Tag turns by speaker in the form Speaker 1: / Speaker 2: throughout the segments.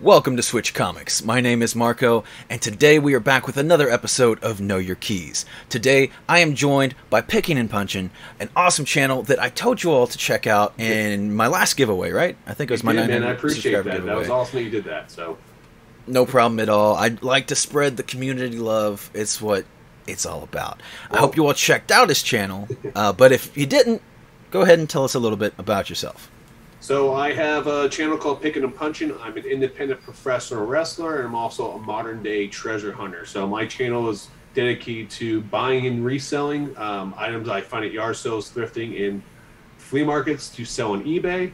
Speaker 1: Welcome to Switch Comics. My name is Marco, and today we are back with another episode of Know Your Keys. Today, I am joined by Picking and Punching, an awesome channel that I told you all to check out in my last giveaway, right? I think it was my 900
Speaker 2: man, I appreciate that.
Speaker 1: giveaway.
Speaker 2: That was awesome that you did that. So,
Speaker 1: no problem at all. I'd like to spread the community love. It's what it's all about. I hope you all checked out his channel, but if you didn't, go ahead and tell us a little bit about yourself.
Speaker 2: So I have a channel called Picking and Punching. I'm an independent professional wrestler, and I'm also a modern-day treasure hunter. So my channel is dedicated to buying and reselling items I find at yard sales, thrifting, and flea markets to sell on eBay.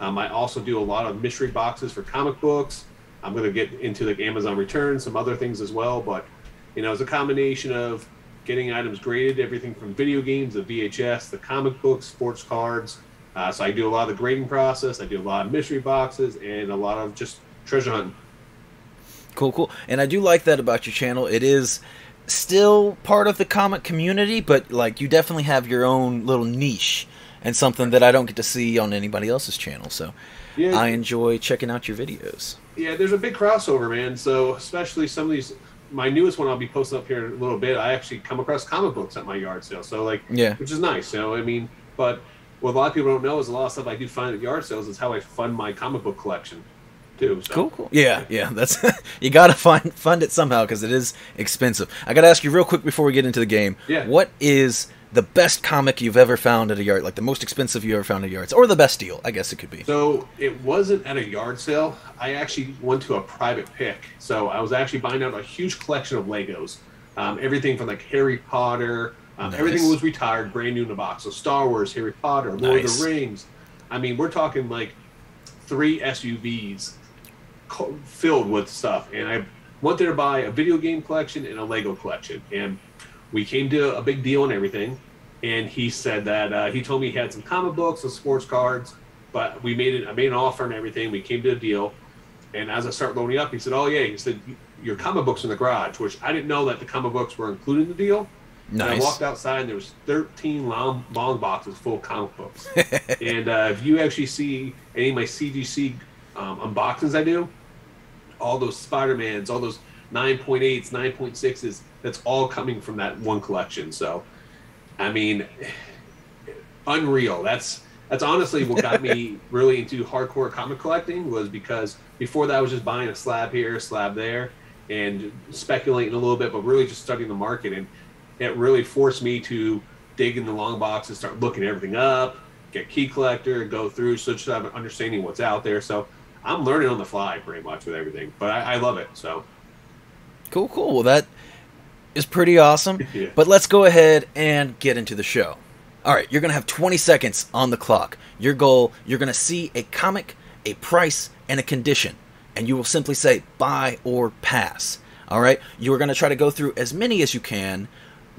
Speaker 2: I also do a lot of mystery boxes for comic books. I'm going to get into like Amazon returns, some other things as well. But you know, it's a combination of getting items graded, everything from video games, the VHS, the comic books, sports cards. So I do a lot of the grading process. I do a lot of mystery boxes and a lot of just treasure hunting.
Speaker 1: Cool, cool. And I do like that about your channel. It is still part of the comic community, but like you definitely have your own little niche and something that I don't get to see on anybody else's channel. So yeah, I enjoy checking out your videos. Yeah,
Speaker 2: there's a big crossover, man. So especially some of these, my newest one I'll be posting up here in a little bit. I actually come across comic books at my yard sale. So like, yeah, which is nice. You know, I mean, but what a lot of people don't know is a lot of stuff I do find at yard sales is how I fund my comic book collection, too. So.
Speaker 1: Cool, cool. Yeah, that's you gotta fund it somehow because it is expensive. I gotta ask you real quick before we get into the game.
Speaker 2: Yeah.
Speaker 1: What is the best comic you've ever found at a yard, like the most expensive you ever found at a yard sale, or the best deal? I guess it could be.
Speaker 2: So it wasn't at a yard sale. I actually went to a private pick. So I was actually buying out a huge collection of Legos, everything from like Harry Potter. Nice. Everything was retired, brand new in the box. So Star Wars, Harry Potter, Lord of the Rings. I mean, we're talking like 3 SUVs filled with stuff. And I went there to buy a video game collection and a Lego collection. And we came to a big deal and everything. And he said that he told me he had some comic books and sports cards, but I made an offer and everything. We came to a deal. And as I started loading up, he said, "Oh yeah," he said, "your comic books in the garage," which I didn't know that the comic books were included in the deal. Nice. And I walked outside, and there was 13 long boxes full of comic books. And if you actually see any of my CGC unboxings I do, all those Spider-Mans, all those 9.8s, 9.6s, that's all coming from that one collection. So, I mean, unreal. That's honestly what got me really into hardcore comic collecting, was because before that I was just buying a slab here, a slab there, and speculating a little bit, but really just studying the market. And it really forced me to dig in the long boxes, start looking everything up, get key collector, go through, so just have an understanding of what's out there. So I'm learning on the fly pretty much with everything, but I love it. So
Speaker 1: cool. Well, that is pretty awesome.
Speaker 2: Yeah.
Speaker 1: But let's go ahead and get into the show. All right, you're going to have 20 seconds on the clock. Your goal, you're going to see a comic, a price, and a condition, and you will simply say buy or pass. All right, you are going to try to go through as many as you can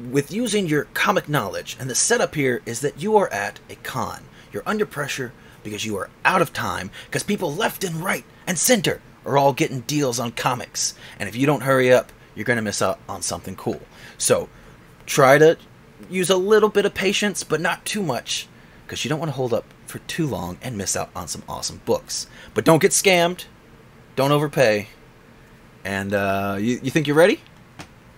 Speaker 1: with using your comic knowledge. And the setup here is that you are at a con. You're under pressure because you are out of time, because people left and right and center are all getting deals on comics. And if you don't hurry up, you're going to miss out on something cool. So try to use a little bit of patience, but not too much, because you don't want to hold up for too long and miss out on some awesome books. But don't get scammed. Don't overpay. And you think you're ready?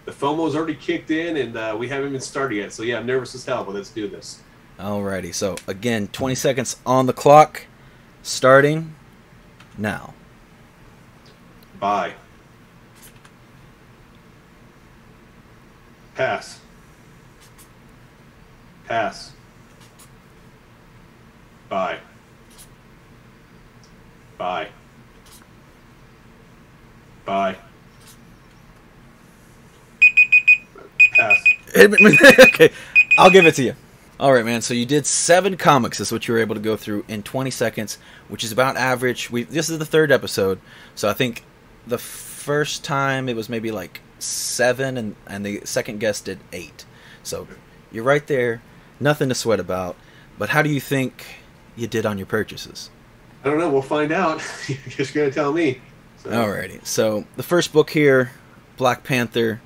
Speaker 2: The FOMO's already kicked in, and we haven't even started yet. So yeah, I'm nervous as hell, but let's do this.
Speaker 1: Alrighty, so again, 20 seconds on the clock, starting now.
Speaker 2: Buy. Pass. Pass. Buy. Buy. Buy. Pass.
Speaker 1: Okay, I'll give it to you. Alright, man, so you did 7 comics. That's what you were able to go through in 20 seconds, which is about average. This is the 3rd episode, so I think the first time it was maybe like 7, and the second guest did 8. So you're right there. Nothing to sweat about. But how do you think you did on your purchases?
Speaker 2: I don't know. We'll find out. You're just going to tell me. So.
Speaker 1: Alrighty, so the first book here, Black Panther.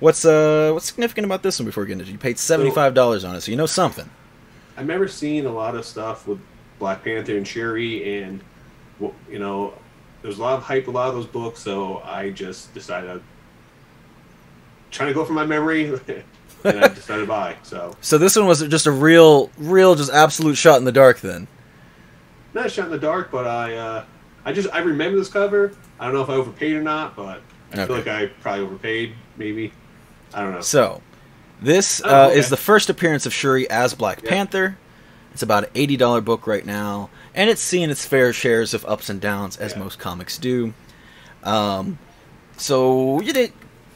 Speaker 1: What's significant about this one before we get into it? You paid $75 on it, so you know something.
Speaker 2: I remember seeing a lot of stuff with Black Panther and Shuri, and you know, There's a lot of hype, a lot of those books, so I just decided trying to go from my memory, and I decided to buy.
Speaker 1: So this one was just a real, just absolute shot in the dark then.
Speaker 2: Not a shot in the dark, but I remember this cover. I don't know if I overpaid or not, but I feel like I probably overpaid, maybe. I don't know.
Speaker 1: So this is the first appearance of Shuri as Black Panther. It's about an $80 book right now, and it's seen its fair shares of ups and downs, as most comics do. So you did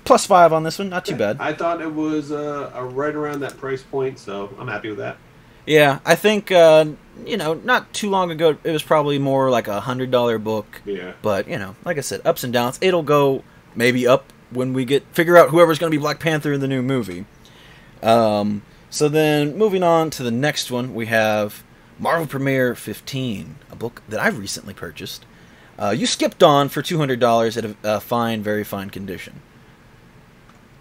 Speaker 1: +5 on this one, not too bad.
Speaker 2: I thought it was right around that price point, so I'm happy with that.
Speaker 1: Yeah, I think, not too long ago, it was probably more like a $100 book.
Speaker 2: Yeah.
Speaker 1: But, like I said, ups and downs. It'll go maybe up when we figure out whoever's going to be Black Panther in the new movie. So then, moving on to the next one, we have Marvel Premiere 15, a book that I recently purchased. You skipped on for $200 at a fine, very fine condition.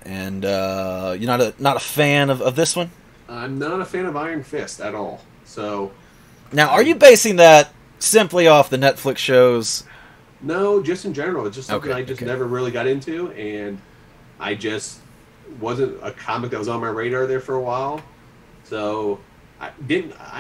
Speaker 1: And you're not a fan of this one?
Speaker 2: I'm not a fan of Iron Fist at all. So
Speaker 1: now, are you basing that simply off the Netflix shows?
Speaker 2: No, just in general. It's just something I just never really got into, and I just wasn't a comic that was on my radar there for a while. So I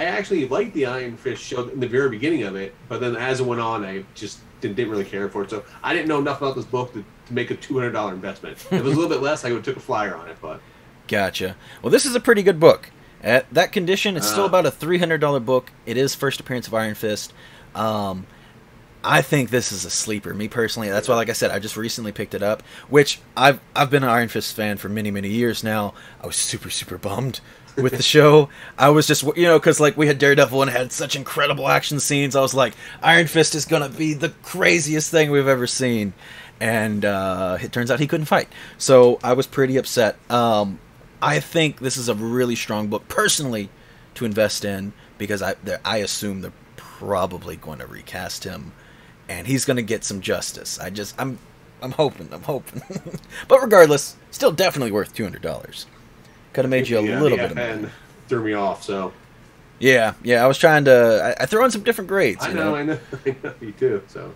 Speaker 2: actually liked the Iron Fist show in the very beginning of it, but then as it went on, I just didn't really care for it. So I didn't know enough about this book to make a $200 investment. If it was a little bit less, I would have took a flyer on it, but.
Speaker 1: Gotcha. Well, this is a pretty good book. At that condition, it's still about a $300 book. It is first appearance of Iron Fist. I think this is a sleeper. Me personally, that's why, like I said, I just recently picked it up. Which I've been an Iron Fist fan for many, many years now. I was super, super bummed with the show. I was just, because like we had Daredevil and it had such incredible action scenes. I was like, Iron Fist is gonna be the craziest thing we've ever seen. And it turns out he couldn't fight. So I was pretty upset. I think this is a really strong book, personally, to invest in, because I assume they're probably going to recast him, and he's going to get some justice. I'm hoping. But regardless, still definitely worth $200. Could have made you a little bit of money.
Speaker 2: Threw me off, so.
Speaker 1: Yeah, I was trying to. I throw in some different grades.
Speaker 2: I know, you too. So.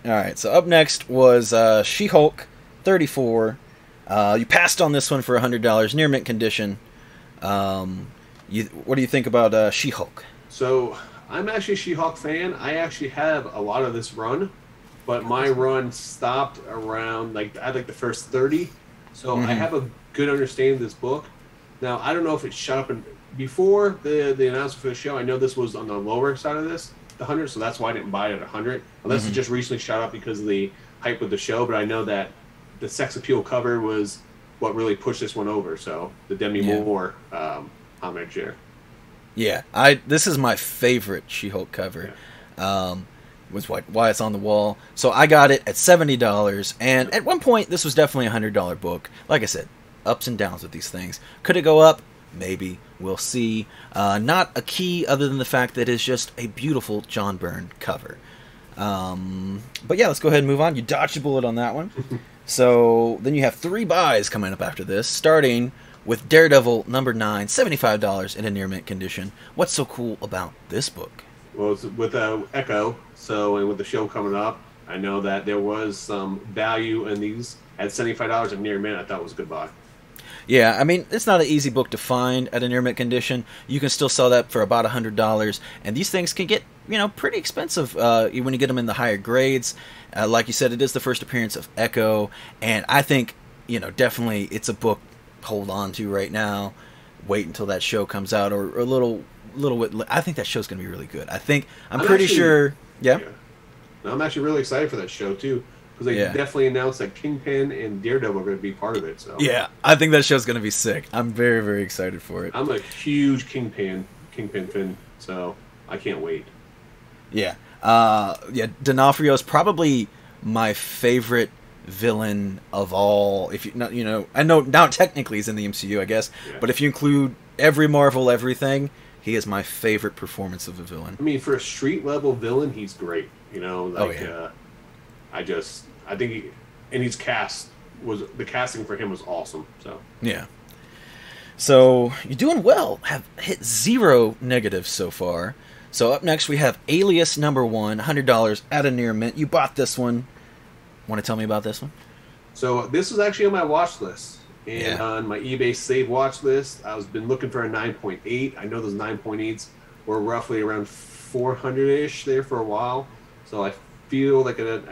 Speaker 1: All right, so up next was She-Hulk 34. You passed on this one for $100, near mint condition. What do you think about She-Hulk?
Speaker 2: So, I'm actually a She-Hulk fan. I actually have a lot of this run, but my run stopped around, I had the first 30. So, I have a good understanding of this book. Now, I don't know if it shot up before the announcement for the show. I know this was on the lower side of this, the 100, so that's why I didn't buy it at 100. Unless it just recently shot up because of the hype of the show, but I know that the sex appeal cover was what really pushed this one over. So the Demi Moore homage there. Yeah,
Speaker 1: this is my favorite She-Hulk cover. Yeah. Was why it's on the wall. So I got it at $70, and at one point this was definitely a $100 book. Like I said, ups and downs with these things. Could it go up? Maybe. We'll see. Not a key other than the fact that it's just a beautiful John Byrne cover. But yeah, let's go ahead and move on. You dodged a bullet on that one. So then you have 3 buys coming up after this, starting with Daredevil number 9, $75 in a near mint condition. What's so cool about this book?
Speaker 2: Well, it's with Echo, and with the show coming up, I know that there was some value in these at $75 in near mint. I thought was a good buy.
Speaker 1: Yeah, I mean, it's not an easy book to find at a near mint condition. You can still sell that for about $100, and these things can get, pretty expensive when you get them in the higher grades. Like you said, it is the first appearance of Echo, and I think, definitely it's a book to hold on to right now. Wait until that show comes out, or a little bit. I think that show's going to be really good. I'm pretty sure. Yeah.
Speaker 2: I'm actually really excited for that show too. Because they definitely announced that Kingpin and Daredevil are going to be part of it. So
Speaker 1: yeah, I think that show's going to be sick. I'm very, very excited for it.
Speaker 2: I'm a huge Kingpin fan, so I can't wait.
Speaker 1: Yeah, D'Onofrio's probably my favorite villain of all. If I know now technically he's in the MCU, I guess, but if you include every Marvel, everything, he is my favorite performance of a villain.
Speaker 2: I mean, for a street level villain, he's great. I think his cast the casting for him was awesome. So
Speaker 1: yeah. So you're doing well. Have hit 0 negatives so far. So up next we have Alias #1, $100 at a near mint. You bought this one. Want to tell me about this one?
Speaker 2: So this was actually on my watch list. And on my eBay save watch list, I've been looking for a 9.8. I know those 9.8s were roughly around 400-ish there for a while. So I feel like a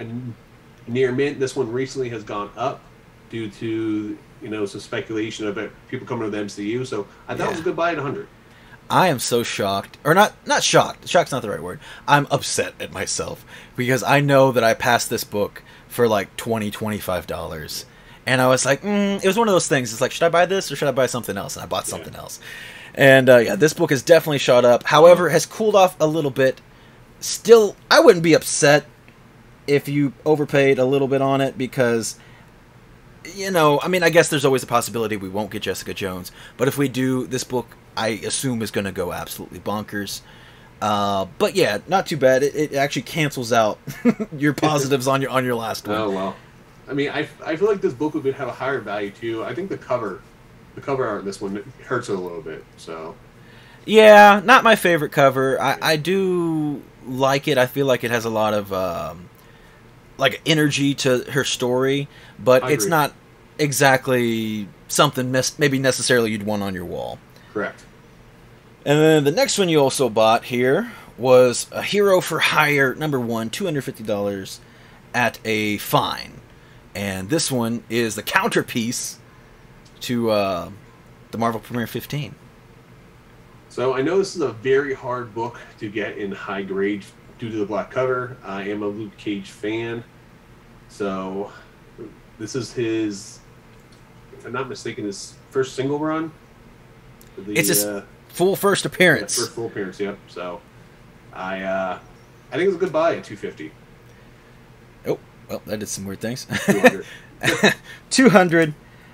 Speaker 2: near mint. This one recently has gone up due to, you know, some speculation about people coming to the MCU. So I thought it was a good buy at 100.
Speaker 1: I am so shocked, or not shocked. Shock's not the right word. I'm upset at myself because I know that I passed this book for like $20, $25. And I was like, it was one of those things. It's like, should I buy this or should I buy something else? And I bought something else. And this book has definitely shot up. However, has cooled off a little bit. Still, I wouldn't be upset if you overpaid a little bit on it because, you know, I mean, I guess there's always a possibility we won't get Jessica Jones. But if we do, this book, I assume, is going to go absolutely bonkers. But yeah, not too bad. It actually cancels out your positives on your last one.
Speaker 2: Oh, well. I mean, I feel like this book would have a higher value too. I think the cover art in this one hurts it a little bit. So,
Speaker 1: yeah, not my favorite cover. I do like it. I feel like it has a lot of like energy to her story, but it's not exactly something maybe necessarily you'd want on your wall.
Speaker 2: Correct.
Speaker 1: And then the next one you also bought here was a Hero for Hire #1, $250 at a fine. And this one is the counterpiece to the Marvel Premiere 15.
Speaker 2: So I know this is a very hard book to get in high grade due to the black cover. I am a Luke Cage fan. So this is his, if I'm not mistaken, his first single run.
Speaker 1: It's his full first appearance.
Speaker 2: First full appearance, yep. So I think it's a good buy at $250.
Speaker 1: Oh, well, that did some weird things.
Speaker 2: 200.
Speaker 1: 200,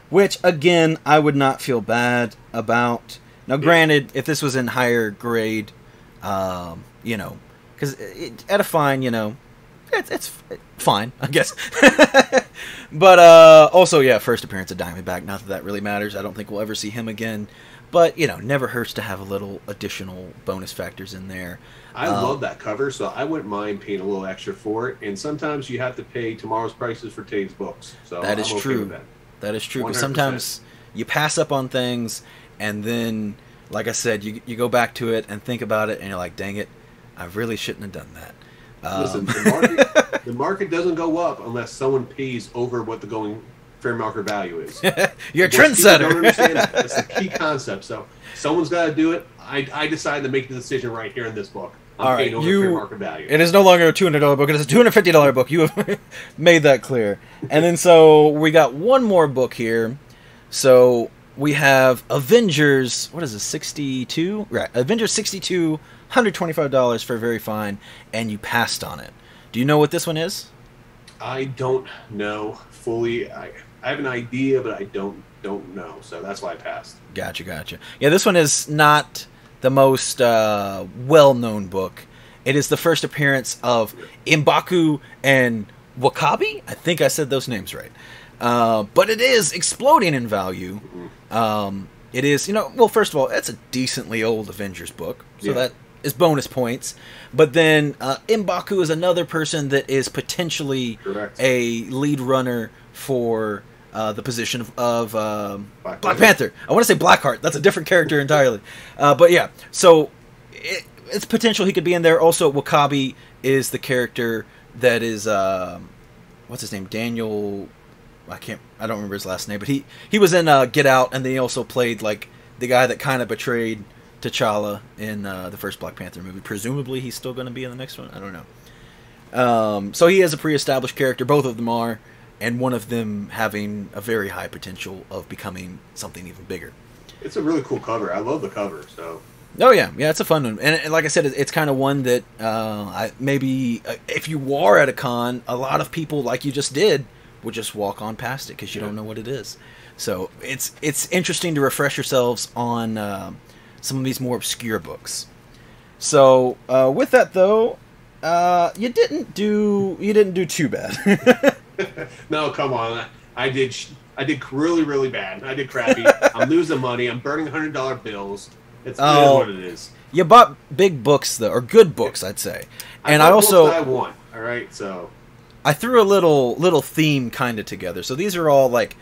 Speaker 1: which again I would not feel bad about. Now, granted, if this was in higher grade, you know, because at a fine, you know, it's fine, I guess. But also, yeah, first appearance of Diamondback. Not that that really matters. I don't think we'll ever see him again. But, you know, never hurts to have a little additional bonus factors in there.
Speaker 2: I love that cover, so I wouldn't mind paying a little extra for it. And sometimes you have to pay tomorrow's prices for today's books. So
Speaker 1: that is
Speaker 2: I'm okay
Speaker 1: true.
Speaker 2: with that.
Speaker 1: That is true.
Speaker 2: 100%.
Speaker 1: Because sometimes you pass up on things, and then, like I said, you go back to it and think about it, and you're like, dang it, I really shouldn't have done that.
Speaker 2: Listen, the market doesn't go up unless someone pays over what the going fair market value is.
Speaker 1: You're a trendsetter.
Speaker 2: Don't understand that. That's the key concept. So someone's got to do it. I decided to make the decision right here in this book. I'm paying over fair market value.
Speaker 1: It is no longer a $200 book. It is a $250 book. You have made that clear. And then so we got one more book here. So we have Avengers. What is it? 62? Right. Avengers 62. $125 for very fine. And you passed on it. Do you know what this one is?
Speaker 2: I don't know fully. I have an idea, but I don't know. So that's why I passed.
Speaker 1: Gotcha. Yeah, this one is not the most well-known book. It is the first appearance of M'Baku and Wakabi. I think I said those names right. But it is exploding in value. It is, you know, well, first of all, it's a decently old Avengers book, so that is bonus points. But then M'Baku is another person that is potentially a lead runner for the position of Black Panther. I want to say Blackheart. That's a different character entirely. But yeah, so it's potential he could be in there. Also, Wakabi is the character that is what's his name? Daniel. I don't remember his last name, but he was in Get Out, and then he also played like the guy that kind of betrayed T'Challa in the first Black Panther movie. Presumably, he's still going to be in the next one. I don't know. So he is a pre-established character. Both of them are. And one of them having a very high potential of becoming something even bigger.
Speaker 2: It's a really cool cover. I love the cover. So.
Speaker 1: Oh yeah, it's a fun one, and like I said, it's kind of one that maybe if you are at a con, a lot of people, like you just did, would just walk on past it because you don't know what it is. So it's interesting to refresh yourselves on some of these more obscure books. So with that though, you didn't do too bad.
Speaker 2: No, come on. I did really, really bad. I did crappy. I'm losing money. I'm burning $100 bills. It is what it is.
Speaker 1: You bought big books, though, or good books, I'd say. And I also...
Speaker 2: I want, all right? So
Speaker 1: I threw a little theme kind of together. So these are all, like,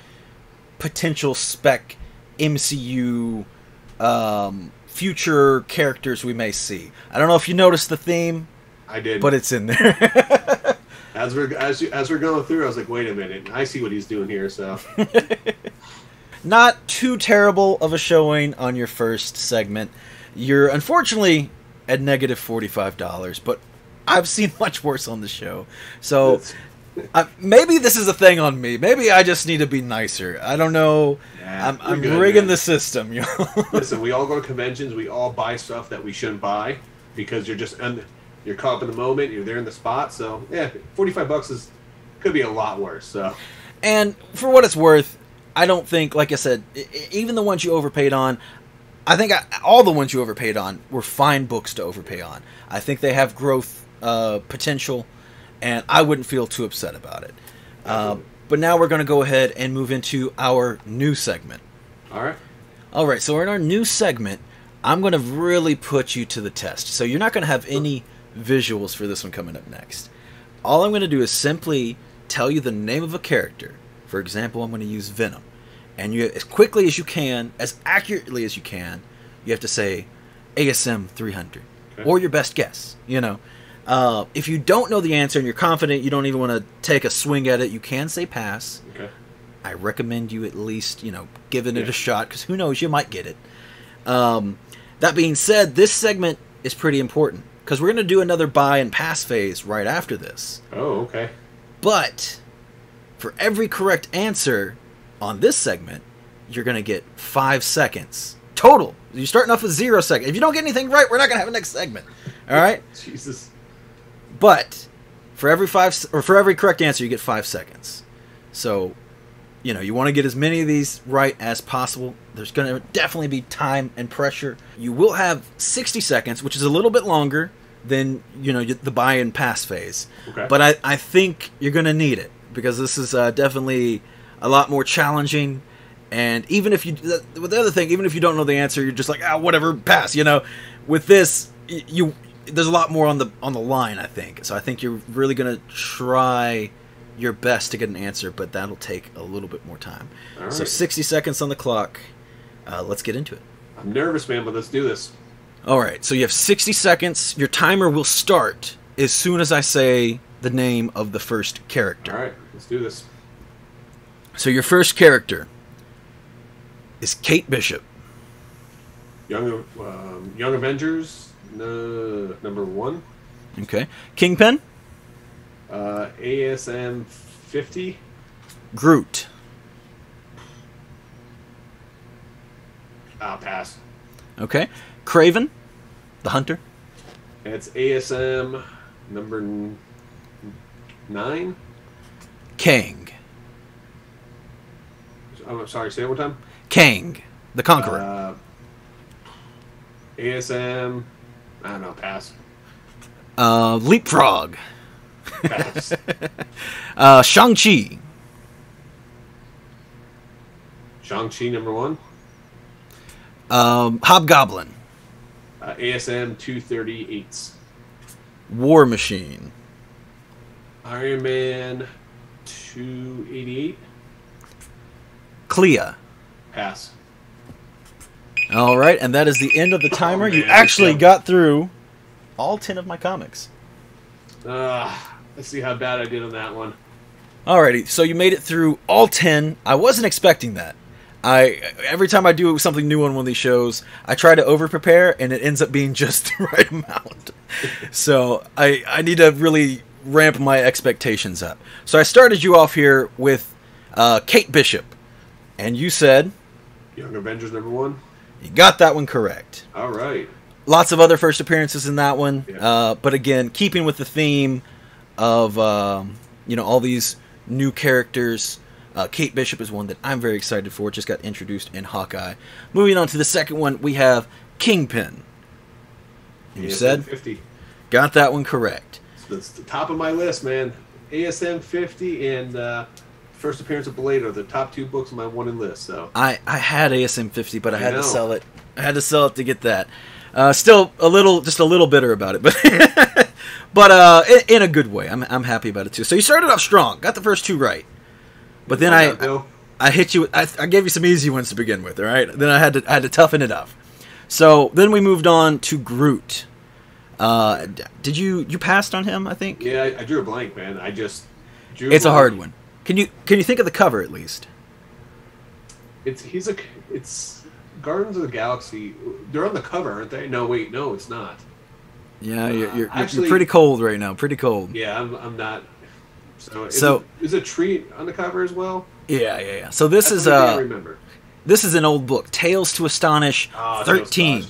Speaker 1: potential spec MCU future characters we may see. I don't know if you noticed the theme.
Speaker 2: I did.
Speaker 1: But it's in there.
Speaker 2: As we're going through, I was like, wait a minute. I see what he's doing here, so...
Speaker 1: Not too terrible of a showing on your first segment. You're unfortunately at negative $45, but I've seen much worse on the show. So maybe this is a thing on me. Maybe I just need to be nicer. I don't know.
Speaker 2: Yeah,
Speaker 1: I'm rigging the system. You know?
Speaker 2: Listen, we all go to conventions. We all buy stuff that we shouldn't buy because you're just you're caught up in the moment. You're there in the spot. So yeah, $45 could be a lot worse. So,
Speaker 1: and for what it's worth, I don't think, like I said, even the ones you overpaid on, I think all the ones you overpaid on were fine books to overpay on. I think they have growth potential, and I wouldn't feel too upset about it. But now we're going to go ahead and move into our new segment.
Speaker 2: All right.
Speaker 1: All right, so in our new segment, I'm going to really put you to the test. So you're not going to have any visuals for this one coming up next. All I'm going to do is simply tell you the name of a character. For example, I'm going to use Venom. And you, as quickly as you can, as accurately as you can, you have to say ASM 300. Okay. Or your best guess, you know. If you don't know the answer and you're confident, you don't even want to take a swing at it, you can say pass.
Speaker 2: Okay.
Speaker 1: I recommend you at least, giving it a shot, because who knows, you might get it. That being said, this segment is pretty important, because we're going to do another buy and pass phase right after this.
Speaker 2: Oh, okay.
Speaker 1: But for every correct answer on this segment, you're going to get 5 seconds total. You're starting off with 0 seconds. If you don't get anything right, we're not going to have a next segment. All right?
Speaker 2: Jesus.
Speaker 1: But for every correct answer, you get 5 seconds. So, you want to get as many of these right as possible. There's going to definitely be time and pressure. You will have 60 seconds, which is a little bit longer than, the buy and pass phase.
Speaker 2: Okay.
Speaker 1: But I think you're going to need it, because this is definitely a lot more challenging. And even if the other thing, even if you don't know the answer, you're just like, whatever, pass. With this, there's a lot more on the line, I think. So I think you're really going to try your best to get an answer, but that'll take a little bit more time.
Speaker 2: All right.
Speaker 1: So 60 seconds on the clock. Let's get into it.
Speaker 2: I'm nervous, man, but let's do this.
Speaker 1: All right, so you have 60 seconds. Your timer will start as soon as I say the name of the first character.
Speaker 2: All right, let's do this.
Speaker 1: So your first character is Kate Bishop.
Speaker 2: Young Avengers, number 1.
Speaker 1: Okay. Kingpin?
Speaker 2: ASM 50.
Speaker 1: Groot.
Speaker 2: I'll pass.
Speaker 1: Okay. Kraven, the Hunter.
Speaker 2: It's ASM number 9.
Speaker 1: Kang.
Speaker 2: I'm sorry, say it one time.
Speaker 1: Kang, the Conqueror.
Speaker 2: ASM, I don't know, pass.
Speaker 1: Leapfrog.
Speaker 2: Pass.
Speaker 1: Shang-Chi.
Speaker 2: Shang-Chi number 1.
Speaker 1: Hobgoblin.
Speaker 2: ASM 238.
Speaker 1: War Machine.
Speaker 2: Iron Man 288.
Speaker 1: Clea.
Speaker 2: Pass.
Speaker 1: All right, and that is the end of the timer.
Speaker 2: Man,
Speaker 1: you actually got through all 10 of my comics.
Speaker 2: Let's see how bad I did on that one.
Speaker 1: Alrighty, so you made it through all 10. I wasn't expecting that. Every time I do something new on one of these shows, I try to over-prepare, and it ends up being just the right amount. So I need to really ramp my expectations up. So I started you off here with Kate Bishop, and you said...
Speaker 2: Young Avengers number 1.
Speaker 1: You got that one correct.
Speaker 2: All right.
Speaker 1: Lots of other first appearances in that one,
Speaker 2: yeah.
Speaker 1: But again, keeping with the theme of all these new characters, Kate Bishop is one that I'm very excited for. It just got introduced in Hawkeye. Moving on to the second one, we have Kingpin. And you said
Speaker 2: 50.
Speaker 1: Got that one correct.
Speaker 2: So that's the top of my list, man. ASM 50 and first appearance of Blade are the top 2 books on my wanted list. So
Speaker 1: I had ASM 50, but I had to sell it. I had to sell it to get that. Still just a little bitter about it, but in a good way. I'm happy about it too. So you started off strong, got the first 2 right, but then I hit you. I gave you some easy ones to begin with. All right, then I had to toughen it up. So then we moved on to GROOT. Did you passed on him? I think.
Speaker 2: Yeah, I drew a blank, man. I just drew.
Speaker 1: It's a hard one. Can you think of the cover at least?
Speaker 2: It's Guardians of the Galaxy. They're on the cover, aren't they? No, wait, no, it's not.
Speaker 1: Yeah, you're pretty cold right now. Pretty cold.
Speaker 2: Yeah, I'm not. So is a tree on the cover as well?
Speaker 1: Yeah. So this is
Speaker 2: I remember.
Speaker 1: This is an old book, Tales to Astonish 13.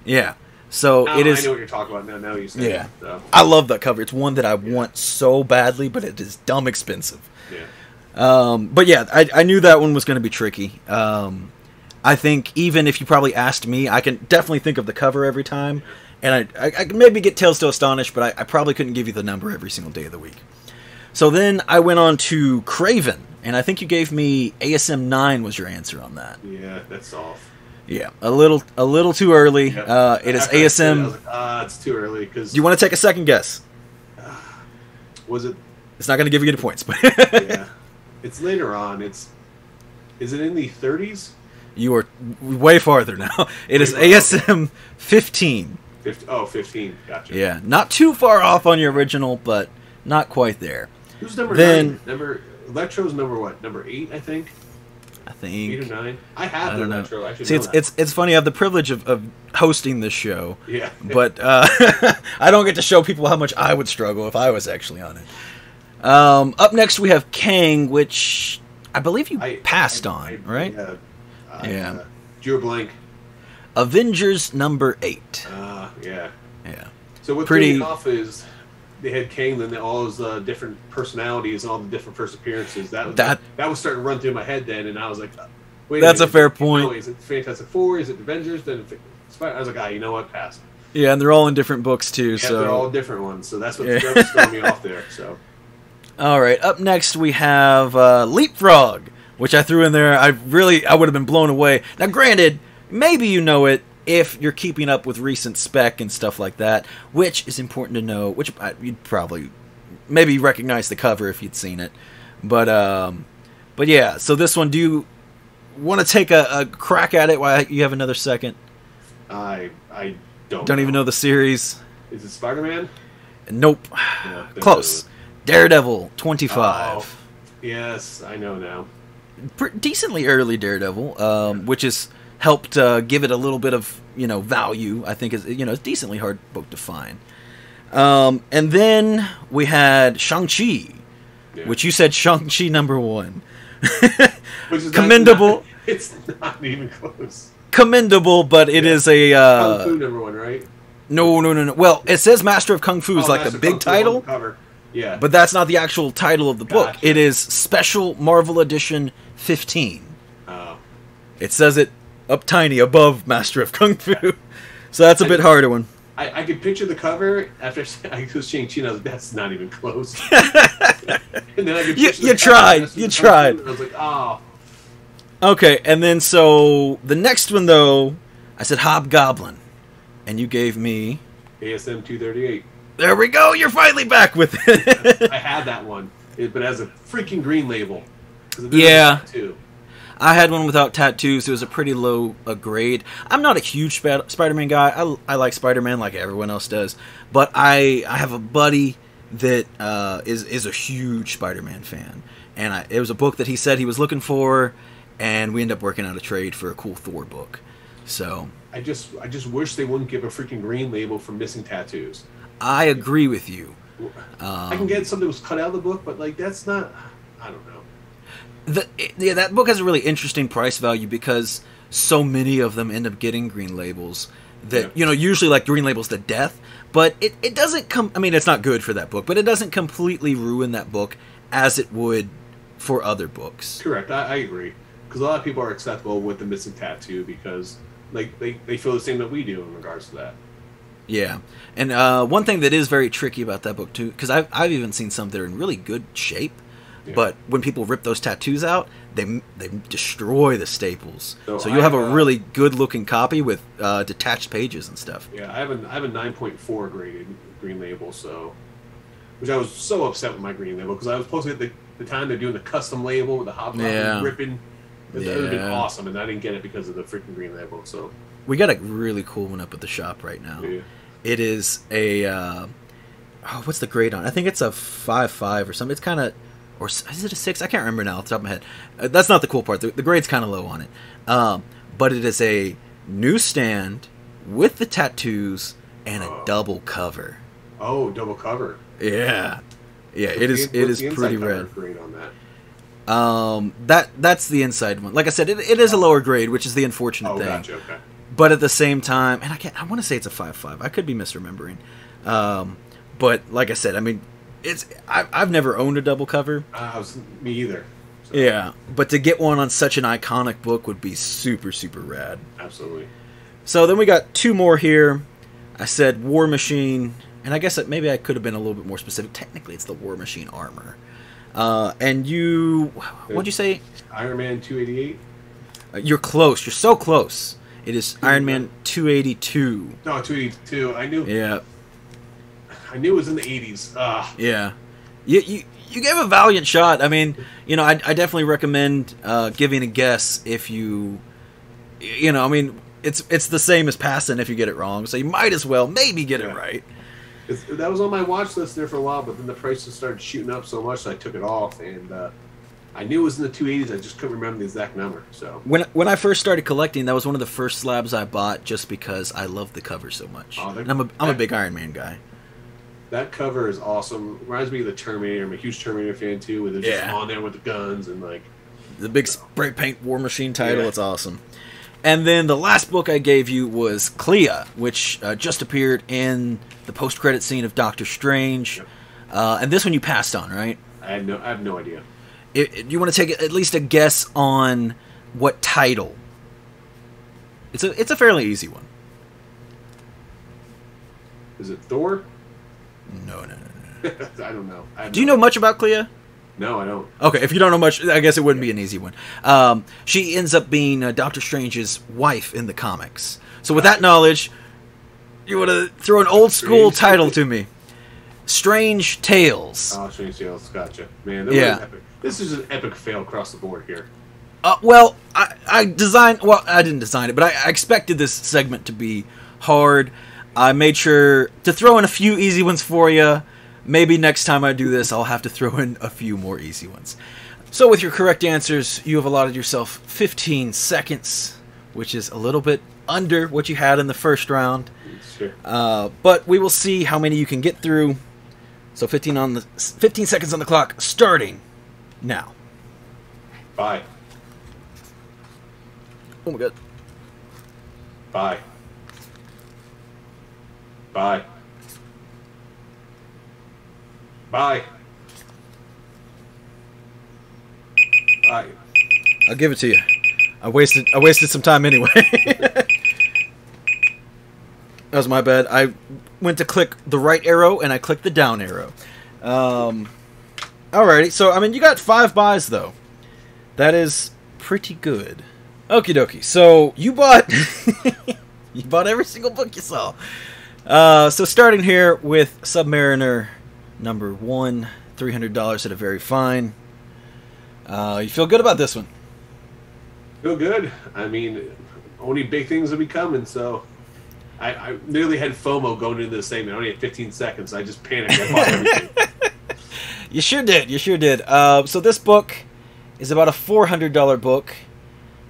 Speaker 1: Yeah. So it is.
Speaker 2: I know what you're talking about now. Now you say.
Speaker 1: Yeah. So. I love that cover. It's one that I want so badly, but it is dumb expensive.
Speaker 2: Yeah.
Speaker 1: But yeah, I knew that one was going to be tricky. I think even if you probably asked me, I can definitely think of the cover every time, and I can maybe get Tales to Astonish, but I probably couldn't give you the number every single day of the week. So then I went on to Craven, and I think you gave me ASM 9 was your answer on that.
Speaker 2: Yeah, that's off.
Speaker 1: Yeah, a little too early.
Speaker 2: Yep.
Speaker 1: It is
Speaker 2: After
Speaker 1: ASM.
Speaker 2: I was like, it's too early. Do
Speaker 1: you want to take a second guess?
Speaker 2: Was it?
Speaker 1: It's not going to give you any points, but
Speaker 2: yeah, it's later on. Is it in the 30s?
Speaker 1: You are way farther now. It is ASM 15.
Speaker 2: 15. Gotcha.
Speaker 1: Yeah, not too far off on your original, but not quite there.
Speaker 2: Who's number 9? Electro's number what? Number 8, I think. 8 or 9. I have the Electro. I should know that. It's
Speaker 1: funny. I have the privilege of hosting this show.
Speaker 2: Yeah.
Speaker 1: But I don't get to show people how much I would struggle if I was actually on it. Up next we have KANG, which I believe you passed on, right?
Speaker 2: Yeah. Drew a blank.
Speaker 1: Avengers number 8.
Speaker 2: Yeah.
Speaker 1: Yeah.
Speaker 2: So what threw me off is they had KANG, then all his different personalities and all the different first appearances. That was starting to run through my head then, and I was like, wait.
Speaker 1: That's a fair point.
Speaker 2: Is it Fantastic Four? Is it Avengers? Then I was like, you know what? Pass.
Speaker 1: Yeah, and they're all in different books too.
Speaker 2: Yeah,
Speaker 1: so
Speaker 2: they're all different ones. So that's what's throwing me off there. So.
Speaker 1: All right. Up next we have Leapfrog, which I threw in there. I would have been blown away. Now, granted, maybe you know it if you're keeping up with recent spec and stuff like that, which is important to know. Which you'd probably maybe recognize the cover if you'd seen it, but yeah. So this one, do you want to take a crack at it while you have another second?
Speaker 2: I
Speaker 1: don't even know the series.
Speaker 2: Is it Spider-Man?
Speaker 1: Nope.
Speaker 2: No,
Speaker 1: close. Daredevil 25.
Speaker 2: Oh, yes, I know now.
Speaker 1: Decently early Daredevil, which is helped give it a little bit of value. I think is it's a decently hard book to find. And then we had Shang-Chi, which you said Shang-Chi number 1.
Speaker 2: Which is
Speaker 1: commendable.
Speaker 2: It's not even close.
Speaker 1: Commendable, but it is a
Speaker 2: Kung Fu number 1, right?
Speaker 1: No. Well, it says Master of Kung Fu is like the big title.
Speaker 2: Cover. Yeah.
Speaker 1: But that's not the actual title of the book. It is Special Marvel Edition 15.
Speaker 2: Oh.
Speaker 1: It says it up tiny above Master of Kung Fu. So that's a bit harder one.
Speaker 2: I could picture the cover after I was Shang-Chi, and I was like, that's not even close. And then I could picture
Speaker 1: you tried. You tried.
Speaker 2: I was like, oh.
Speaker 1: Okay, and then so the next one, though, I said Hobgoblin. And you gave me...
Speaker 2: ASM 238.
Speaker 1: There we go. You're finally back with it.
Speaker 2: I had that one, but as a freaking green label.
Speaker 1: Yeah. I had one without tattoos. It was a pretty low grade. I'm not a huge Spider-Man guy. I like Spider-Man like everyone else does. But I have a buddy that is a huge Spider-Man fan. And it was a book that he said he was looking for, and we ended up working out a trade for a cool Thor book. So
Speaker 2: I just wish they wouldn't give a freaking green label for missing tattoos.
Speaker 1: I agree with you.
Speaker 2: I can get something that was cut out of the book, but that's not. I don't know.
Speaker 1: That book has a really interesting price value because so many of them end up getting green labels. That usually like green labels to death, but it doesn't come. I mean, it's not good for that book, but it doesn't completely ruin that book as it would for other books.
Speaker 2: Correct. I agree because a lot of people are acceptable with the missing tattoo because they feel the same that we do in regards to that.
Speaker 1: Yeah, and one thing that is very tricky about that book too, because I've even seen some that are in really good shape,
Speaker 2: Yeah.
Speaker 1: But when people rip those tattoos out, they destroy the staples. So you'll
Speaker 2: I
Speaker 1: have a really good looking copy with detached pages and stuff.
Speaker 2: Yeah, I have a 9.4 graded green label, which I was so upset with my green label because I was supposed to get the time they're doing the custom label with the hobgoblin ripping. It would have been awesome, and I didn't get it because of the freaking green label. So
Speaker 1: we got a really cool one up at the shop right now.
Speaker 2: Yeah.
Speaker 1: It is a what's the grade on? I think it's a 5.5 or something. It's kind of, or is it a 6? I can't remember now off the top of my head. That's not the cool part. The grade's kind of low on it. But it is a newsstand with the tattoos and a double cover.
Speaker 2: Oh, double cover.
Speaker 1: Yeah. Yeah, it is pretty rad.
Speaker 2: Grade on that?
Speaker 1: That's the inside one. Like I said, it is a lower grade, which is the unfortunate thing.
Speaker 2: Gotcha, okay.
Speaker 1: But at the same time, and I want to say it's a 5.5. I could be misremembering. But like I said, I mean, I've never owned a double cover.
Speaker 2: Me either. So.
Speaker 1: Yeah, but to get one on such an iconic book would be super, super rad.
Speaker 2: Absolutely.
Speaker 1: So then we got 2 more here. I said War Machine, and I guess maybe I could have been a little bit more specific. Technically, it's the War Machine armor. And what'd you say?
Speaker 2: Iron Man 288?
Speaker 1: You're close. You're so close. It is Iron Man 282.
Speaker 2: No, 282. I knew.
Speaker 1: Yeah.
Speaker 2: I knew it was in the 80s.
Speaker 1: Yeah. You gave a valiant shot. I mean, I definitely recommend giving a guess if I mean, it's the same as passing if you get it wrong. So you might as well maybe get it right.
Speaker 2: That was on my watch list there for a while, but then the prices started shooting up so much that I took it off, and I knew it was in the 280s. I just couldn't remember the exact number. So
Speaker 1: when I first started collecting, that was one of the first slabs I bought just because I loved the cover so much. And I'm a big Iron Man guy.
Speaker 2: That cover is awesome. Reminds me of the Terminator. I'm a huge Terminator fan too, with it just on there with the guns and like
Speaker 1: the big spray paint War Machine title. It's awesome. And then the last book I gave you was Clea, which just appeared in the post-credit scene of Doctor Strange.
Speaker 2: Yep.
Speaker 1: And this one you passed on, right?
Speaker 2: I have no idea.
Speaker 1: You want to take at least a guess on what title? It's a fairly easy one.
Speaker 2: Is it Thor?
Speaker 1: No.
Speaker 2: I don't know.
Speaker 1: Do you know much about Clea?
Speaker 2: No, I don't.
Speaker 1: Okay, if you don't know much, I guess it wouldn't be an easy one. She ends up being Doctor Strange's wife in the comics. So with that knowledge, you want to throw an old school title to me. Strange Tales.
Speaker 2: Oh, Strange Tales. Gotcha. Man, epic. This is an epic fail across the board here.
Speaker 1: Well, I didn't design it, but I expected this segment to be hard. I made sure to throw in a few easy ones for you. Maybe next time I do this, I'll have to throw in a few more easy ones. So with your correct answers, you have allotted yourself 15 seconds, which is a little bit under what you had in the first round.
Speaker 2: Sure.
Speaker 1: But we will see how many you can get through. So 15 seconds on the clock, starting now.
Speaker 2: Bye.
Speaker 1: Oh my god.
Speaker 2: Bye. Bye. Bye. Bye.
Speaker 1: I'll give it to you. I wasted some time anyway. That was my bad. I went to click the right arrow and I clicked the down arrow. Alrighty, so I mean you got 5 buys though. That is pretty good. Okie dokie. So you bought you bought every single book you saw. So starting here with Submariner number 1, $300 at a very fine. You feel good about this one?
Speaker 2: Feel good. I mean, only big things will be coming, so I nearly had FOMO going into this segment. I only had 15 seconds. I just panicked. I bought everything.
Speaker 1: You sure did. You sure did. So this book is about a $400 book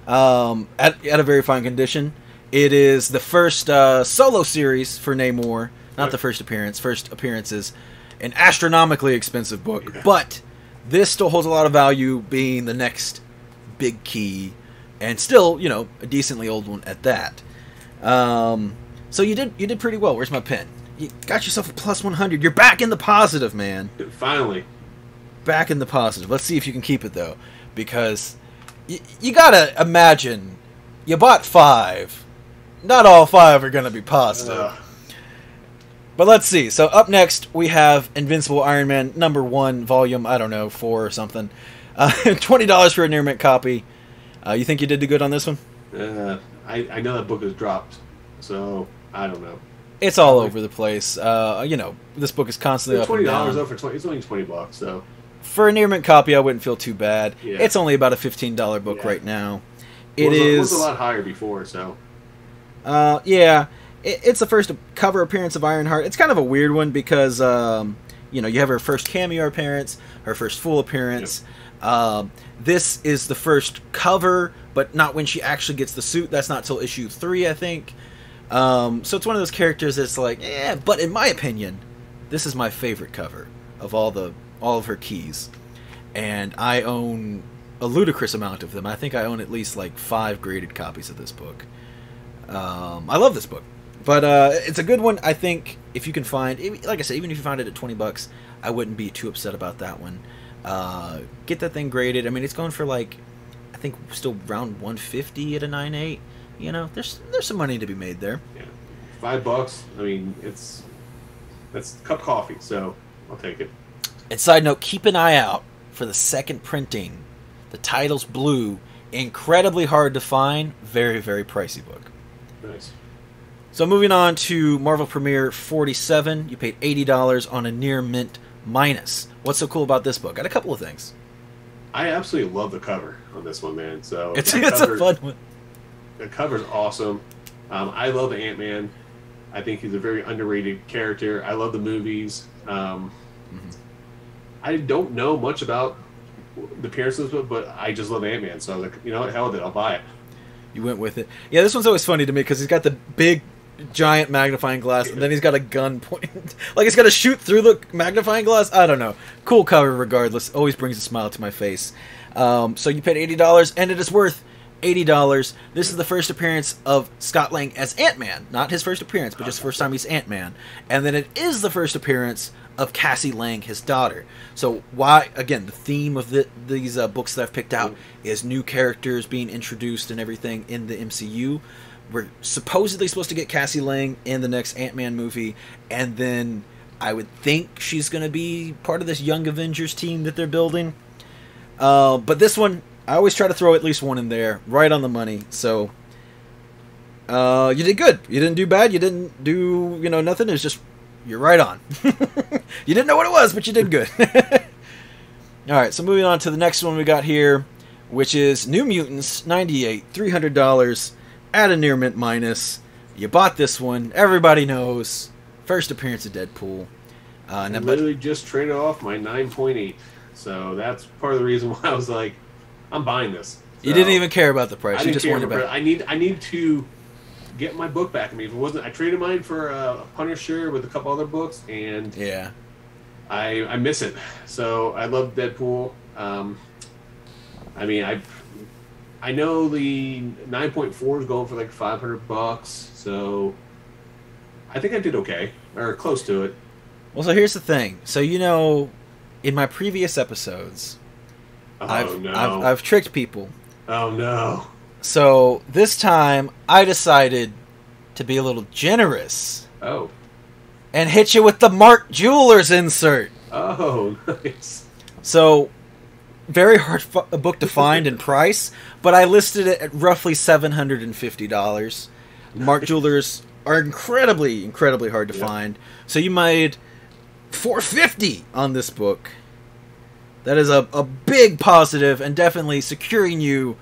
Speaker 1: at a very fine condition. It is the first solo series for Namor. Not the first appearance. First appearance is an astronomically expensive book. Yeah. But this still holds a lot of value, being the next big key. And still, you know, a decently old one at that. So you did pretty well. Where's my pen? You got yourself a plus 100. You're back in the positive, man.
Speaker 2: Finally.
Speaker 1: Back in the positive. Let's see if you can keep it, though. Because you gotta imagine, you bought 5. Not all 5 are gonna be positive. But let's see. So up next, we have Invincible Iron Man #1, volume, I don't know, 4 or something. $20 for a near mint copy. You think you did good on this one?
Speaker 2: I know that book is dropped, so I don't know.
Speaker 1: It's all over the place. You know, this book is constantly up and down.
Speaker 2: $20 though for 20. It's only $20, so
Speaker 1: for a near mint copy, I wouldn't feel too bad.
Speaker 2: Yeah.
Speaker 1: It's only about a $15 book right now.
Speaker 2: It was a lot higher before, so.
Speaker 1: Yeah, it's the first cover appearance of Ironheart. It's kind of a weird one because you know, you have her first cameo appearance, her first full appearance. Yep. This is the first cover, but not when she actually gets the suit. That's not till issue 3, I think. So it's one of those characters that's like, yeah. But in my opinion, this is my favorite cover of all of her keys, and I own a ludicrous amount of them. I think I own at least like 5 graded copies of this book. I love this book, but it's a good one. I think if you can find, like I said, even if you find it at $20, I wouldn't be too upset about that one. Get that thing graded. I mean, it's going for like, I think still around $150 at a 9.8. You know, there's some money to be made there.
Speaker 2: Yeah, $5. I mean, that's a cup of coffee, so I'll take it.
Speaker 1: And side note, keep an eye out for the second printing. The title's blue, incredibly hard to find, very, very pricey book.
Speaker 2: Nice.
Speaker 1: So moving on to Marvel Premiere 47, you paid $80 on a near mint minus. What's so cool about this book? Got a couple of things.
Speaker 2: I absolutely love the cover on this one, man. So
Speaker 1: it's a fun one.
Speaker 2: The cover's awesome. I love Ant-Man. I think he's a very underrated character. I love the movies. I don't know much about the appearances, but I just love Ant-Man. So I was like, you know what, hell with it, I'll buy it.
Speaker 1: You went with it. Yeah, this one's always funny to me because he's got the big, giant magnifying glass, and then he's got a gun pointed. Like it's got to shoot through the magnifying glass. I don't know. Cool cover regardless. Always brings a smile to my face. So you paid $80, and it is worth $80. This is the first appearance of Scott Lang as Ant-Man. Not his first appearance, but just the first time he's Ant-Man. And then it is the first appearance of Cassie Lang, his daughter. So why, again, the theme of these books that I've picked out is new characters being introduced and everything in the MCU. We're supposedly supposed to get Cassie Lang in the next Ant-Man movie, and then I would think she's going to be part of this Young Avengers team that they're building. But this one, I always try to throw at least one in there, right on the money. So you did good. You didn't do bad. You didn't do, nothing. It's just, you're right on. You didn't know what it was, but you did good. All right, so moving on to the next one we got here, which is New Mutants 98, $300 at a near mint minus. You bought this one. Everybody knows. First appearance of Deadpool.
Speaker 2: I literally just traded off my 9.8. So that's part of the reason why I was like, I'm buying this. So
Speaker 1: you didn't even care about the price. You just wanted it back.
Speaker 2: I need to get my book back. I mean, if it wasn't, I traded mine for a Punisher with a couple other books, and
Speaker 1: yeah,
Speaker 2: I miss it. So I love Deadpool. I mean, I know the 9.4 is going for like $500, so I think I did okay, or close to it.
Speaker 1: Well, so here's the thing. So in my previous episodes, I've tricked people.
Speaker 2: Oh no.
Speaker 1: So this time I decided to be a little generous.
Speaker 2: Oh.
Speaker 1: And hit you with the Mark Jewelers insert.
Speaker 2: Oh, nice.
Speaker 1: So very hard book to find in price, but I listed it at roughly $750. Mark Jewelers are incredibly, incredibly hard to find. So you made $450 on this book. That is a big positive and definitely securing you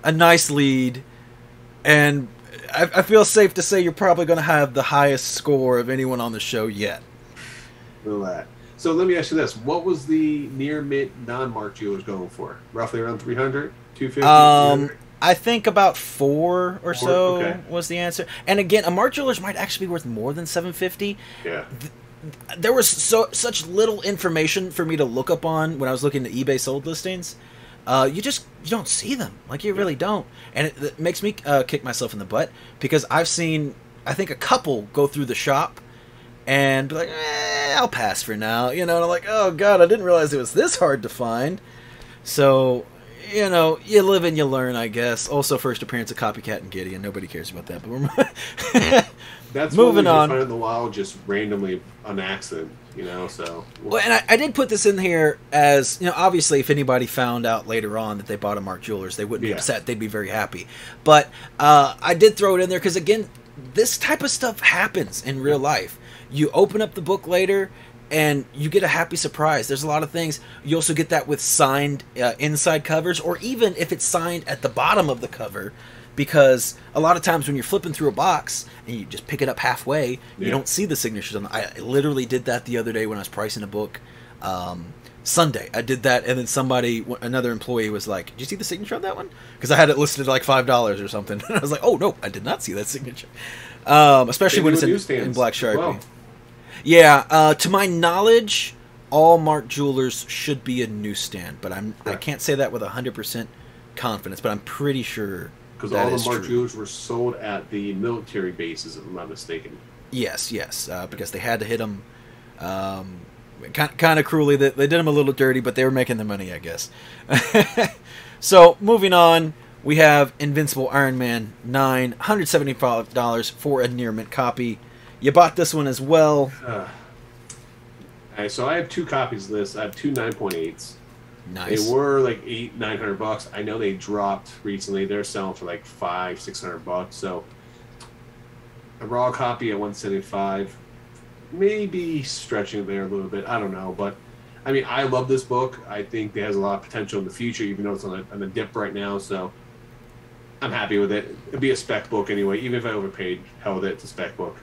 Speaker 1: a nice lead. And I feel safe to say you're probably going to have the highest score of anyone on the show yet.
Speaker 2: Look at that. So let me ask you this. What was the near mint non-Mark Jewelers going for? Roughly around 300? 250?
Speaker 1: I think about 4 or so was the answer. And again, a Mark Jewelers might actually be worth more than $750.
Speaker 2: Yeah.
Speaker 1: There was such little information for me to look up on when I was looking at eBay sold listings. You don't see them. Like, you really don't. And it makes me kick myself in the butt because I've seen, I think, a couple go through the shop and be like, I'll pass for now. And I'm like, oh, God, I didn't realize it was this hard to find. So, you live and you learn, I guess. Also, first appearance of Copycat and Gideon. Nobody cares about that. But
Speaker 2: That's
Speaker 1: moving
Speaker 2: one
Speaker 1: on.
Speaker 2: you find in the wild just randomly on accident, you know. So
Speaker 1: well, and I did put this in here as, you know, obviously if anybody found out later on that they bought a Mark Jewelers, they wouldn't be upset. They'd be very happy. But I did throw it in there because, again, this type of stuff happens in real life. You open up the book later and you get a happy surprise. There's a lot of things. You also get that with signed inside covers, or even if it's signed at the bottom of the cover, because a lot of times when you're flipping through a box and you just pick it up halfway, you don't see the signatures on the, I literally did that the other day when I was pricing a book. Sunday I did that, and then another employee was like, "Did you see the signature on that one?" Because I had it listed at like $5 or something. And I was like, "Oh no, I did not see that signature." Especially when it's in black Sharpie. Well. Yeah, to my knowledge, all Mark Jewelers should be a newsstand, but I can't say that with 100% confidence, but I'm pretty sure
Speaker 2: because all the Mark Jewelers were sold at the military bases, if I'm not mistaken.
Speaker 1: Yes, because they had to hit them. Kind of cruelly, they did them a little dirty, but they were making the money, I guess. So, moving on, we have Invincible Iron Man 9, $175 for a near mint copy. You bought this one as well.
Speaker 2: Alright, so I have 2 copies of this. I have 2 9.8s.
Speaker 1: Nice.
Speaker 2: They were like $800-900. I know they dropped recently. They're selling for like $500-600. So a raw copy at $175. Maybe stretching there a little bit. I don't know, but I mean, I love this book. I think it has a lot of potential in the future, even though it's on a dip right now. So I'm happy with it. It'd be a spec book anyway, even if I overpaid. Hell with it, it's a spec book.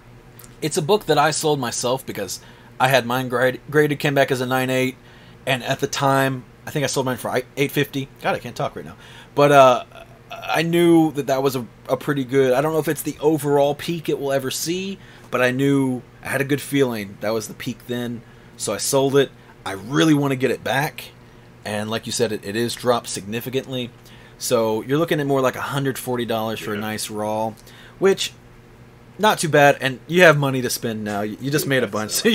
Speaker 1: It's a book that I sold myself because I had mine graded, came back as a 9.8, and at the time, I think I sold mine for $850. God, I can't talk right now. But I knew that was a pretty good. I don't know if it's the overall peak it will ever see, but I knew I had a good feeling that was the peak then, so I sold it. I really want to get it back, and like you said, it is dropped significantly. So you're looking at more like $140 for a nice raw, which not too bad, and you have money to spend now. You just made a bunch, so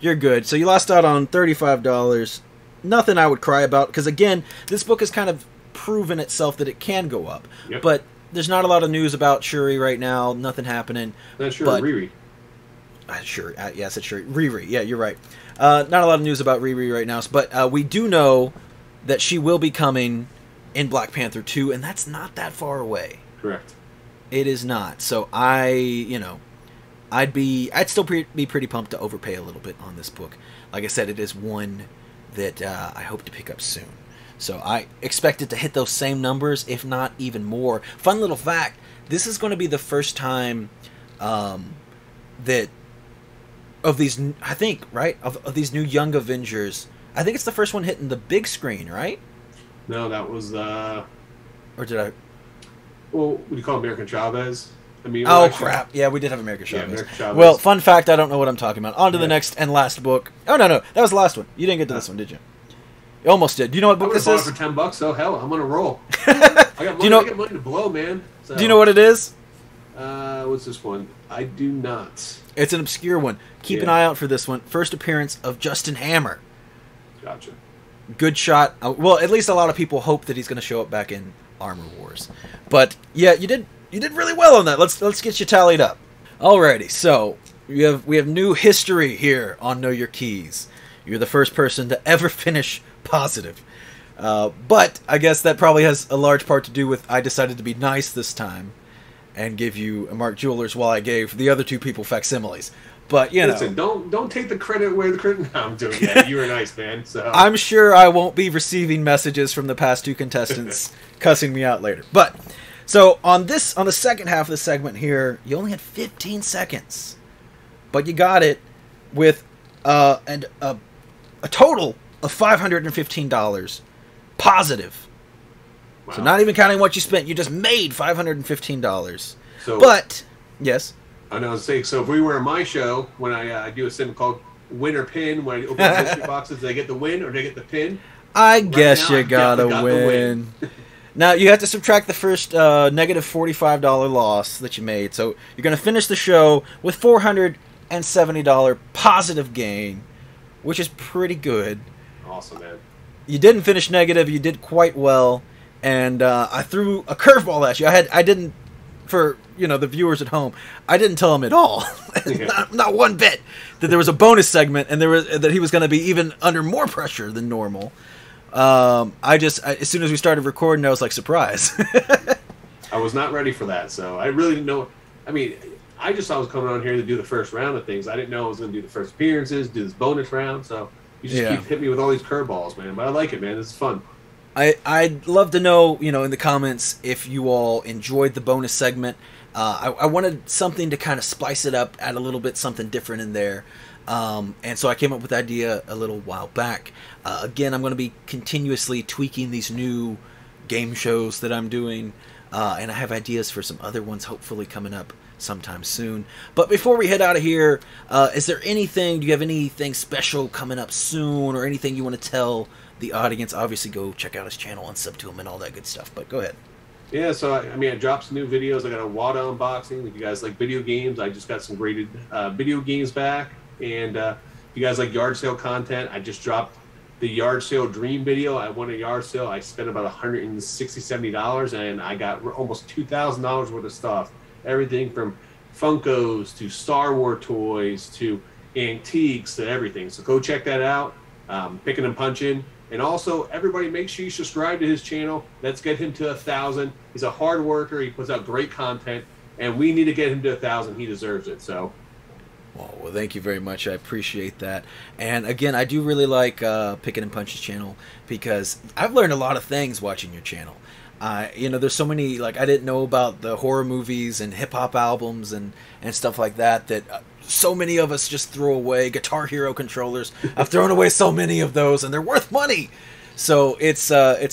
Speaker 1: you're good. So you lost out on $35. Nothing I would cry about, because again, this book has kind of proven itself that it can go up.
Speaker 2: Yep.
Speaker 1: But there's not a lot of news about Shuri right now. Nothing happening.
Speaker 2: That's Shuri. Riri.
Speaker 1: Sure. Yes, it's Shuri. Riri. Yeah, you're right. Not a lot of news about Riri right now, but we do know that she will be coming in Black Panther 2, and that's not that far away.
Speaker 2: Correct.
Speaker 1: It is not. So I'd still be pretty pumped to overpay a little bit on this book. Like I said, it is one that I hope to pick up soon. So I expect it to hit those same numbers, if not even more. Fun little fact, this is going to be the first time that of these, I think, right, of these new Young Avengers, I think it's the first one hitting the big screen, right?
Speaker 2: No, that was
Speaker 1: or did I?
Speaker 2: Well, what do you call American Chavez? I mean,
Speaker 1: crap! Yeah, we did have American Chavez.
Speaker 2: American Chavez.
Speaker 1: Well, fun fact, I don't know what I'm talking about. On to the next and last book. Oh no, that was the last one. You didn't get to this one, did you? You almost did. Do you know what book this is?
Speaker 2: I would have bought it for $10. So hell, I'm on a roll. I got money. I got money to blow, man. So.
Speaker 1: Do you know what it is?
Speaker 2: What's this one? I do not.
Speaker 1: It's an obscure one. Keep an eye out for this one. First appearance of Justin Hammer.
Speaker 2: Gotcha.
Speaker 1: Good shot. Well, at least a lot of people hope that he's going to show up back in Armor Wars. But yeah, you did really well on that. Let's get you tallied up. Alrighty, so we have new history here on Know Your Keys. You're the first person to ever finish positive. But I guess that probably has a large part to do with I decided to be nice this time and give you a Mark Jewelers while I gave the other two people facsimiles. But
Speaker 2: listen, don't take the credit where the credit. No, I'm doing that. You were nice, man. So
Speaker 1: I'm sure I won't be receiving messages from the past two contestants cussing me out later. But so on the second half of the segment here, you only had 15 seconds, but you got it with a total of $515 positive. Wow. So not even counting what you spent, you just made $515.
Speaker 2: So,
Speaker 1: but yes.
Speaker 2: I know. So if we were in my show, when I do a segment called Win or Pin, when I open the mystery boxes, do they get the win or do they get the pin?
Speaker 1: I guess you gotta win. Now you have to subtract the first negative $45 loss that you made. So you're gonna finish the show with $470 positive gain, which is pretty good.
Speaker 2: Awesome, man.
Speaker 1: You didn't finish negative. You did quite well, and I threw a curveball at you. I didn't for the viewers at home, I didn't tell him at all,
Speaker 2: Yeah.
Speaker 1: not one bit, that there was a bonus segment and that he was going to be even under more pressure than normal. As soon as we started recording, I was like, surprise.
Speaker 2: I was not ready for that, so I really didn't know. I mean, I just thought I was coming on here to do the first round of things. I didn't know I was going to do the first appearances, do this bonus round. So you just keep hitting me with all these curveballs, man. But I like it, man. This is fun.
Speaker 1: I'd love to know, in the comments if you all enjoyed the bonus segment. I wanted something to kind of spice it up, add a little bit something different in there. And so I came up with the idea a little while back. Again, I'm going to be continuously tweaking these new game shows that I'm doing. And I have ideas for some other ones hopefully coming up sometime soon. But before we head out of here, do you have anything special coming up soon, or anything you want to tell the audience? Obviously, go check out his channel and sub to him and all that good stuff. But go ahead.
Speaker 2: Yeah, so I dropped some new videos. I got a WADA unboxing. If you guys like video games, I just got some graded video games back. And if you guys like yard sale content, I just dropped the yard sale dream video. I won a yard sale. I spent about $160, $70, and I got almost $2,000 worth of stuff. Everything from Funkos to Star Wars toys to antiques to everything. So go check that out. Picking and punching. And also, everybody, make sure you subscribe to his channel. Let's get him to 1,000. He's a hard worker. He puts out great content, and we need to get him to 1,000. He deserves it. So.
Speaker 1: Well, thank you very much. I appreciate that. And again, I do really like Pickin' and Punch's channel, because I've learned a lot of things watching your channel. There's so many, I didn't know about the horror movies and hip-hop albums and stuff like that so many of us just throw away. Guitar Hero controllers. I've thrown away so many of those, and they're worth money. So it's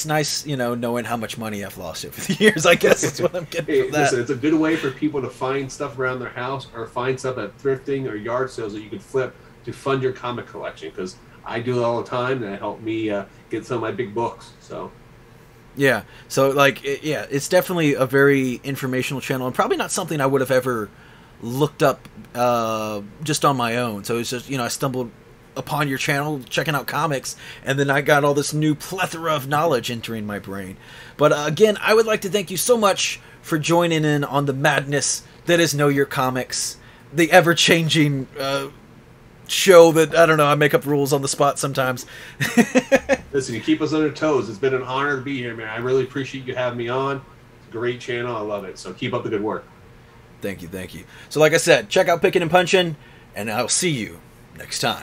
Speaker 1: nice, knowing how much money I've lost over the years. I guess that's what I'm getting from that.
Speaker 2: Listen, it's a good way for people to find stuff around their house, or find stuff at thrifting or yard sales that you can flip to fund your comic collection. Because I do it all the time, and it helped me get some of my big books. So.
Speaker 1: Yeah. So it's definitely a very informational channel, and probably not something I would have ever looked up just on my own. So it's just, I stumbled upon your channel checking out comics, and then I got all this new plethora of knowledge entering my brain. But again, I would like to thank you so much for joining in on the madness that is Know Your Comics, the ever-changing show that, I don't know, I make up rules on the spot sometimes.
Speaker 2: Listen, you keep us on our toes. It's been an honor to be here, man. I really appreciate you having me on. It's a great channel. I love it. So keep up the good work.
Speaker 1: Thank you, thank you. So like I said, check out Pickin' and Punchin', and I'll see you next time.